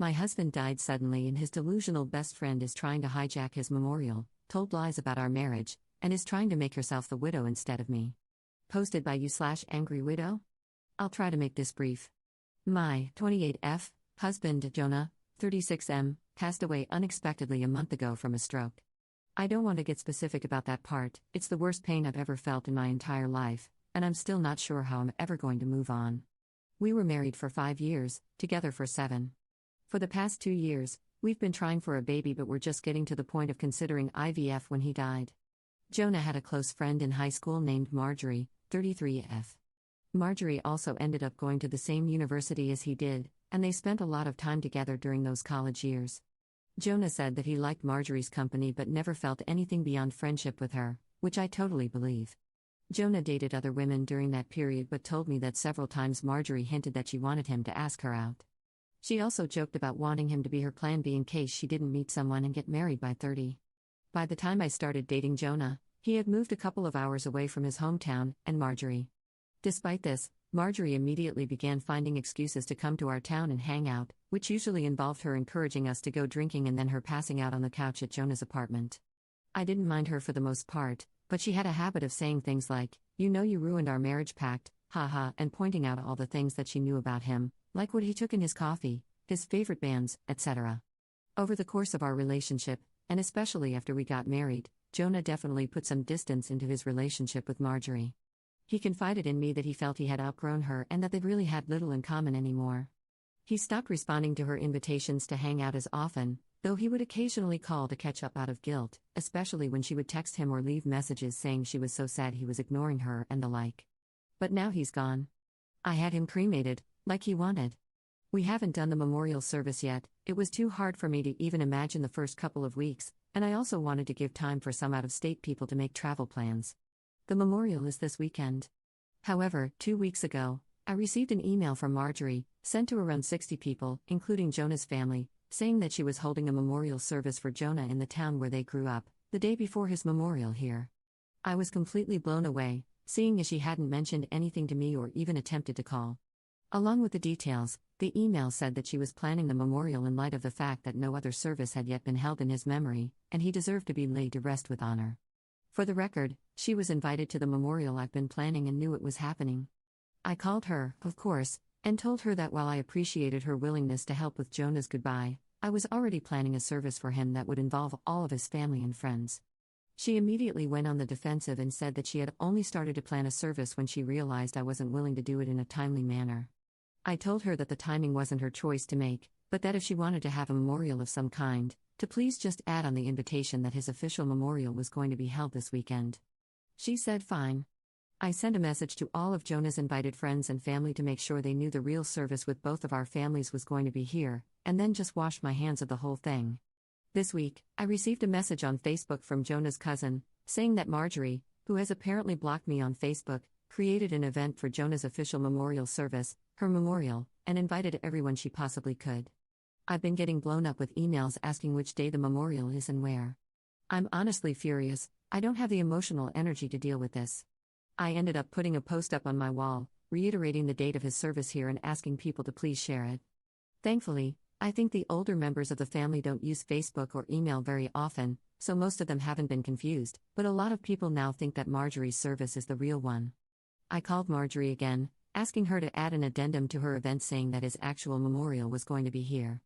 My husband died suddenly, and his delusional best friend is trying to hijack his memorial, told lies about our marriage, and is trying to make herself the widow instead of me. Posted by you/angry widow? I'll try to make this brief. My 28F husband, Jonah, 36M, passed away unexpectedly a month ago from a stroke. I don't want to get specific about that part, it's the worst pain I've ever felt in my entire life, and I'm still not sure how I'm ever going to move on. We were married for 5 years, together for 7. For the past 2 years, we've been trying for a baby, but we're just getting to the point of considering IVF when he died. Jonah had a close friend in high school named Marjorie, 33F. Marjorie also ended up going to the same university as he did, and they spent a lot of time together during those college years. Jonah said that he liked Marjorie's company but never felt anything beyond friendship with her, which I totally believe. Jonah dated other women during that period but told me that several times Marjorie hinted that she wanted him to ask her out. She also joked about wanting him to be her plan B in case she didn't meet someone and get married by 30. By the time I started dating Jonah, he had moved a couple of hours away from his hometown and Marjorie. Despite this, Marjorie immediately began finding excuses to come to our town and hang out, which usually involved her encouraging us to go drinking and then her passing out on the couch at Jonah's apartment. I didn't mind her for the most part, but she had a habit of saying things like, "You know you ruined our marriage pact, haha," and pointing out all the things that she knew about him, like what he took in his coffee, his favorite bands, etc. Over the course of our relationship, and especially after we got married, Jonah definitely put some distance into his relationship with Marjorie. He confided in me that he felt he had outgrown her and that they really had little in common anymore. He stopped responding to her invitations to hang out as often, though he would occasionally call to catch up out of guilt, especially when she would text him or leave messages saying she was so sad he was ignoring her and the like. But now he's gone. I had him cremated, like he wanted. We haven't done the memorial service yet. It was too hard for me to even imagine the first couple of weeks, and I also wanted to give time for some out-of-state people to make travel plans. The memorial is this weekend. However, 2 weeks ago, I received an email from Marjorie, sent to around 60 people, including Jonah's family, saying that she was holding a memorial service for Jonah in the town where they grew up, the day before his memorial here. I was completely blown away, seeing as she hadn't mentioned anything to me or even attempted to call. Along with the details, the email said that she was planning the memorial in light of the fact that no other service had yet been held in his memory, and he deserved to be laid to rest with honor. For the record, she was invited to the memorial I've been planning and knew it was happening. I called her, of course, and told her that while I appreciated her willingness to help with Jonah's goodbye, I was already planning a service for him that would involve all of his family and friends. She immediately went on the defensive and said that she had only started to plan a service when she realized I wasn't willing to do it in a timely manner. I told her that the timing wasn't her choice to make, but that if she wanted to have a memorial of some kind, to please just add on the invitation that his official memorial was going to be held this weekend. She said fine. I sent a message to all of Jonah's invited friends and family to make sure they knew the real service with both of our families was going to be here, and then just washed my hands of the whole thing. This week, I received a message on Facebook from Jonah's cousin, saying that Marjorie, who has apparently blocked me on Facebook, created an event for Jonah's official memorial service, her memorial, and invited everyone she possibly could. I've been getting blown up with emails asking which day the memorial is and where. I'm honestly furious. I don't have the emotional energy to deal with this. I ended up putting a post up on my wall, reiterating the date of his service here and asking people to please share it. Thankfully, I think the older members of the family don't use Facebook or email very often, so most of them haven't been confused, but a lot of people now think that Marjorie's service is the real one. I called Marjorie again, asking her to add an addendum to her event saying that his actual memorial was going to be here.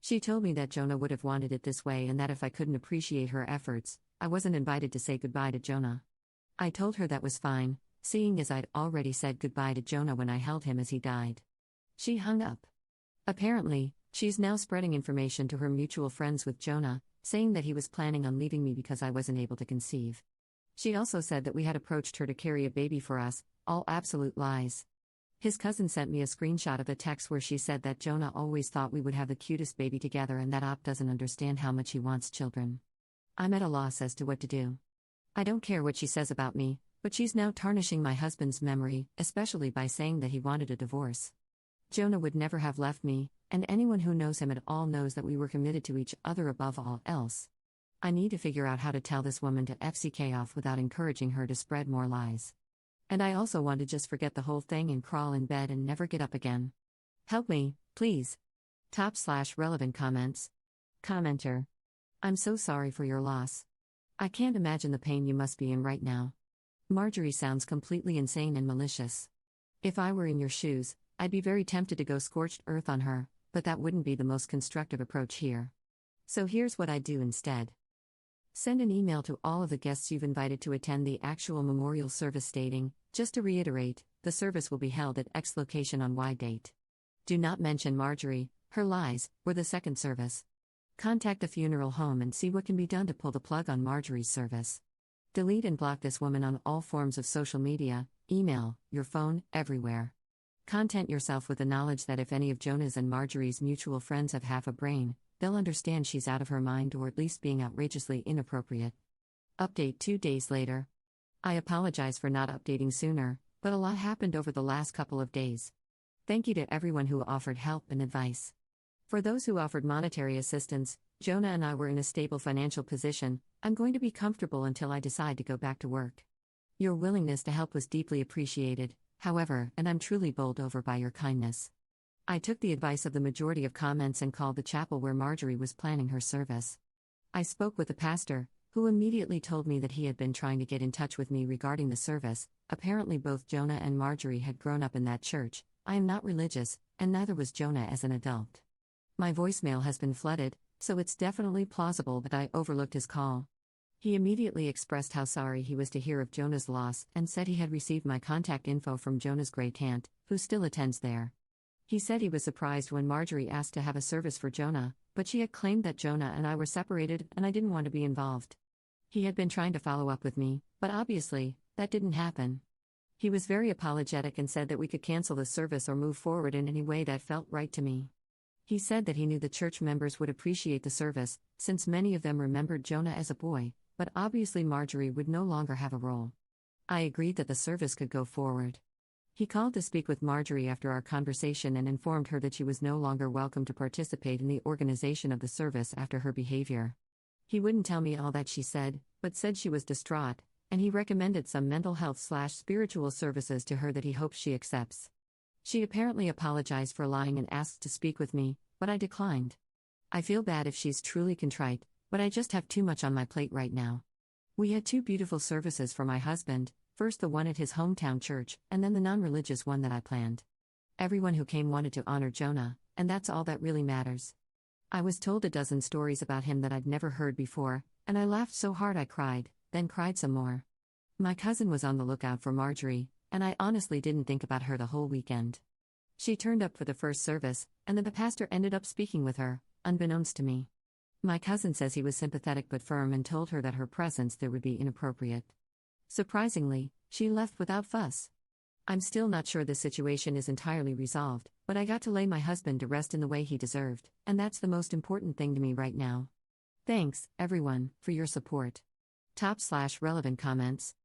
She told me that Jonah would have wanted it this way and that if I couldn't appreciate her efforts, I wasn't invited to say goodbye to Jonah. I told her that was fine, seeing as I'd already said goodbye to Jonah when I held him as he died. She hung up. Apparently, she's now spreading information to her mutual friends with Jonah, saying that he was planning on leaving me because I wasn't able to conceive. She also said that we had approached her to carry a baby for us, all absolute lies. His cousin sent me a screenshot of a text where she said that Jonah always thought we would have the cutest baby together and that Op doesn't understand how much he wants children. I'm at a loss as to what to do. I don't care what she says about me, but she's now tarnishing my husband's memory, especially by saying that he wanted a divorce. Jonah would never have left me, and anyone who knows him at all knows that we were committed to each other above all else. I need to figure out how to tell this woman to FCK off without encouraging her to spread more lies. And I also want to just forget the whole thing and crawl in bed and never get up again. Help me, please. Top/relevant comments. Commenter. I'm so sorry for your loss. I can't imagine the pain you must be in right now. Marjorie sounds completely insane and malicious. If I were in your shoes, I'd be very tempted to go scorched earth on her, but that wouldn't be the most constructive approach here. So here's what I'd do instead. Send an email to all of the guests you've invited to attend the actual memorial service stating, just to reiterate, the service will be held at X location on Y date. Do not mention Marjorie, her lies, or the second service. Contact the funeral home and see what can be done to pull the plug on Marjorie's service. Delete and block this woman on all forms of social media, email, your phone, everywhere. Content yourself with the knowledge that if any of Jonah's and Marjorie's mutual friends have half a brain, they'll understand she's out of her mind or at least being outrageously inappropriate. Update 2 days later. I apologize for not updating sooner, but a lot happened over the last couple of days. Thank you to everyone who offered help and advice. For those who offered monetary assistance, Jonah and I were in a stable financial position. I'm going to be comfortable until I decide to go back to work. Your willingness to help was deeply appreciated, however, and I'm truly bowled over by your kindness. I took the advice of the majority of comments and called the chapel where Marjorie was planning her service. I spoke with the pastor, who immediately told me that he had been trying to get in touch with me regarding the service. Apparently both Jonah and Marjorie had grown up in that church. I am not religious, and neither was Jonah as an adult. My voicemail has been flooded, so it's definitely plausible that I overlooked his call. He immediately expressed how sorry he was to hear of Jonah's loss and said he had received my contact info from Jonah's great-aunt, who still attends there. He said he was surprised when Marjorie asked to have a service for Jonah, but she had claimed that Jonah and I were separated and I didn't want to be involved. He had been trying to follow up with me, but obviously, that didn't happen. He was very apologetic and said that we could cancel the service or move forward in any way that felt right to me. He said that he knew the church members would appreciate the service, since many of them remembered Jonah as a boy, but obviously Marjorie would no longer have a role. I agreed that the service could go forward. He called to speak with Marjorie after our conversation and informed her that she was no longer welcome to participate in the organization of the service after her behavior. He wouldn't tell me all that she said, but said she was distraught, and he recommended some mental health/spiritual services to her that he hopes she accepts. She apparently apologized for lying and asked to speak with me, but I declined. I feel bad if she's truly contrite, but I just have too much on my plate right now. We had 2 beautiful services for my husband, first the one at his hometown church, and then the non-religious one that I planned. Everyone who came wanted to honor Jonah, and that's all that really matters. I was told a dozen stories about him that I'd never heard before, and I laughed so hard I cried, then cried some more. My cousin was on the lookout for Marjorie, and I honestly didn't think about her the whole weekend. She turned up for the first service, and then the pastor ended up speaking with her, unbeknownst to me. My cousin says he was sympathetic but firm and told her that her presence there would be inappropriate. Surprisingly, she left without fuss. I'm still not sure this situation is entirely resolved, but I got to lay my husband to rest in the way he deserved, and that's the most important thing to me right now. Thanks, everyone, for your support. Top/relevant comments.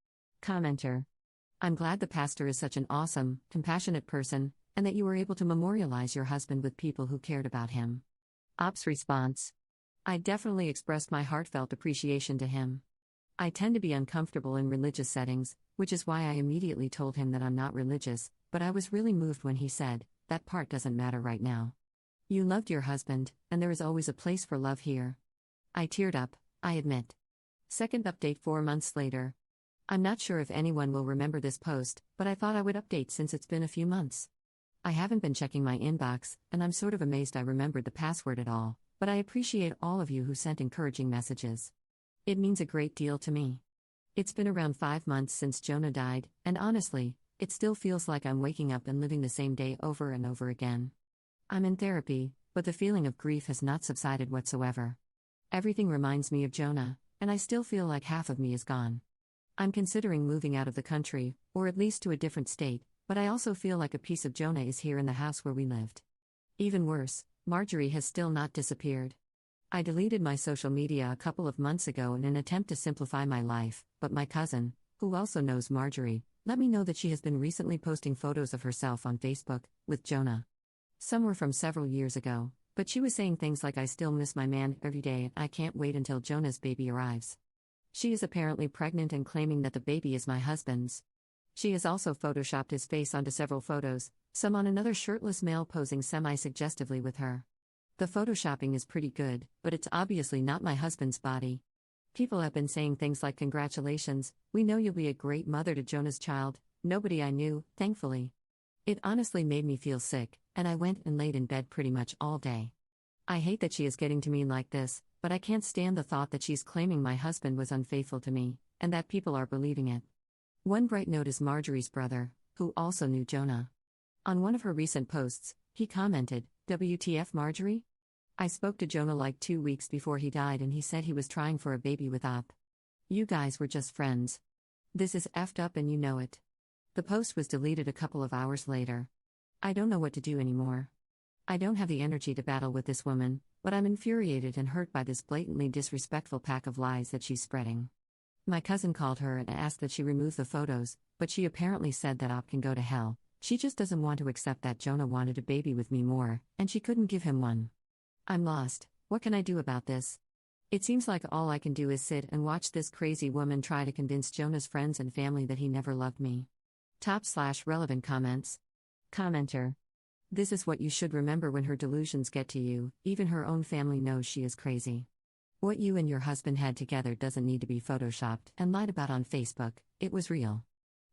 Commenter. I'm glad the pastor is such an awesome, compassionate person, and that you were able to memorialize your husband with people who cared about him. Ops response. I definitely expressed my heartfelt appreciation to him. I tend to be uncomfortable in religious settings, which is why I immediately told him that I'm not religious, but I was really moved when he said, "That part doesn't matter right now. You loved your husband, and there is always a place for love here." I teared up, I admit. Second update 4 months later. I'm not sure if anyone will remember this post, but I thought I would update since it's been a few months. I haven't been checking my inbox, and I'm sort of amazed I remembered the password at all, but I appreciate all of you who sent encouraging messages. It means a great deal to me. It's been around 5 months since Jonah died, and honestly, it still feels like I'm waking up and living the same day over and over again. I'm in therapy, but the feeling of grief has not subsided whatsoever. Everything reminds me of Jonah, and I still feel like half of me is gone. I'm considering moving out of the country, or at least to a different state, but I also feel like a piece of Jonah is here in the house where we lived. Even worse, Marjorie has still not disappeared. I deleted my social media a couple of months ago in an attempt to simplify my life, but my cousin, who also knows Marjorie, let me know that she has been recently posting photos of herself on Facebook, with Jonah. Some were from several years ago, but she was saying things like, "I still miss my man every day and I can't wait until Jonah's baby arrives." She is apparently pregnant and claiming that the baby is my husband's. She has also photoshopped his face onto several photos, some on another shirtless male posing semi-suggestively with her. The photoshopping is pretty good, but it's obviously not my husband's body. People have been saying things like, "Congratulations, we know you'll be a great mother to Jonah's child." Nobody I knew, thankfully. It honestly made me feel sick, and I went and laid in bed pretty much all day. I hate that she is getting to me like this, but I can't stand the thought that she's claiming my husband was unfaithful to me, and that people are believing it. One bright note is Marjorie's brother, who also knew Jonah. On one of her recent posts, he commented, "WTF Marjorie? I spoke to Jonah like 2 weeks before he died and he said he was trying for a baby with Op. You guys were just friends. This is effed up and you know it." The post was deleted a couple of hours later. I don't know what to do anymore. I don't have the energy to battle with this woman, but I'm infuriated and hurt by this blatantly disrespectful pack of lies that she's spreading. My cousin called her and asked that she remove the photos, but she apparently said that Op can go to hell. She just doesn't want to accept that Jonah wanted a baby with me more, and she couldn't give him one. I'm lost. What can I do about this? It seems like all I can do is sit and watch this crazy woman try to convince Jonah's friends and family that he never loved me. Top/relevant comments. Commenter. This is what you should remember when her delusions get to you, even her own family knows she is crazy. What you and your husband had together doesn't need to be photoshopped and lied about on Facebook, it was real.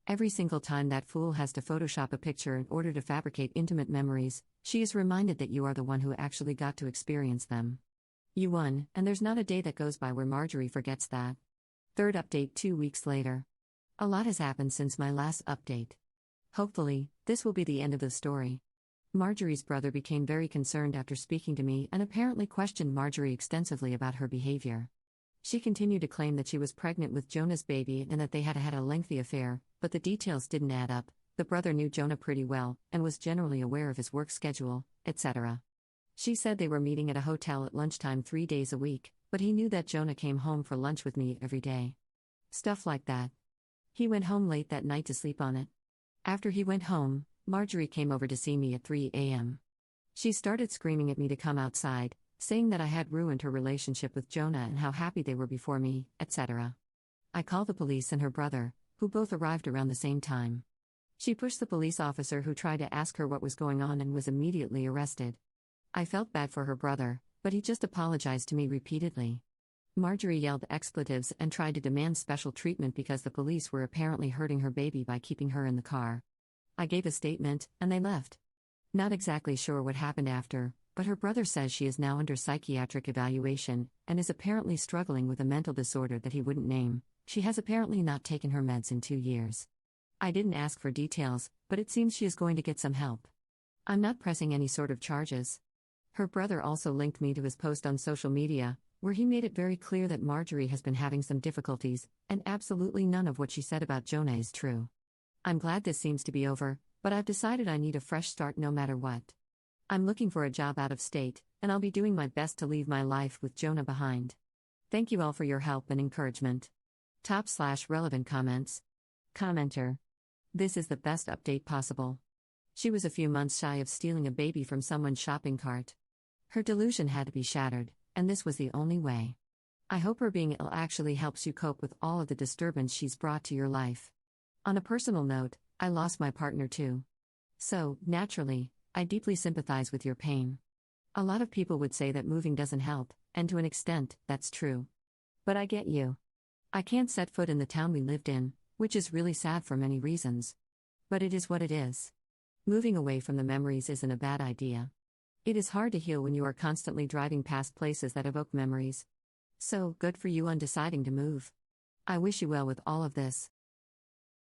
Every single time that fool has to Photoshop a picture in order to fabricate intimate memories, she is reminded that you are the one who actually got to experience them. You won, and there's not a day that goes by where Marjorie forgets that. Third update 2 weeks later. A lot has happened since my last update. Hopefully, this will be the end of the story. Marjorie's brother became very concerned after speaking to me and apparently questioned Marjorie extensively about her behavior. She continued to claim that she was pregnant with Jonah's baby and that they had had a lengthy affair, but the details didn't add up. The brother knew Jonah pretty well and was generally aware of his work schedule, etc. She said they were meeting at a hotel at lunchtime 3 days a week, but he knew that Jonah came home for lunch with me every day. Stuff like that. He went home late that night to sleep on it. After he went home, Marjorie came over to see me at 3 a.m. She started screaming at me to come outside, saying that I had ruined her relationship with Jonah and how happy they were before me, etc. I called the police and her brother, who both arrived around the same time. She pushed the police officer who tried to ask her what was going on and was immediately arrested. I felt bad for her brother, but he just apologized to me repeatedly. Marjorie yelled expletives and tried to demand special treatment because the police were apparently hurting her baby by keeping her in the car. I gave a statement, and they left. Not exactly sure what happened after, but her brother says she is now under psychiatric evaluation and is apparently struggling with a mental disorder that he wouldn't name. She has apparently not taken her meds in 2 years. I didn't ask for details, but it seems she is going to get some help. I'm not pressing any sort of charges. Her brother also linked me to his post on social media, where he made it very clear that Marjorie has been having some difficulties, and absolutely none of what she said about Jonah is true. I'm glad this seems to be over, but I've decided I need a fresh start no matter what. I'm looking for a job out of state, and I'll be doing my best to leave my life with Jonah behind. Thank you all for your help and encouragement. Top/relevant comments. Commenter. This is the best update possible. She was a few months shy of stealing a baby from someone's shopping cart. Her delusion had to be shattered, and this was the only way. I hope her being ill actually helps you cope with all of the disturbance she's brought to your life. On a personal note, I lost my partner too. So, naturally, I deeply sympathize with your pain. A lot of people would say that moving doesn't help, and to an extent, that's true. But I get you. I can't set foot in the town we lived in, which is really sad for many reasons. But it is what it is. Moving away from the memories isn't a bad idea. It is hard to heal when you are constantly driving past places that evoke memories. So, good for you on deciding to move. I wish you well with all of this.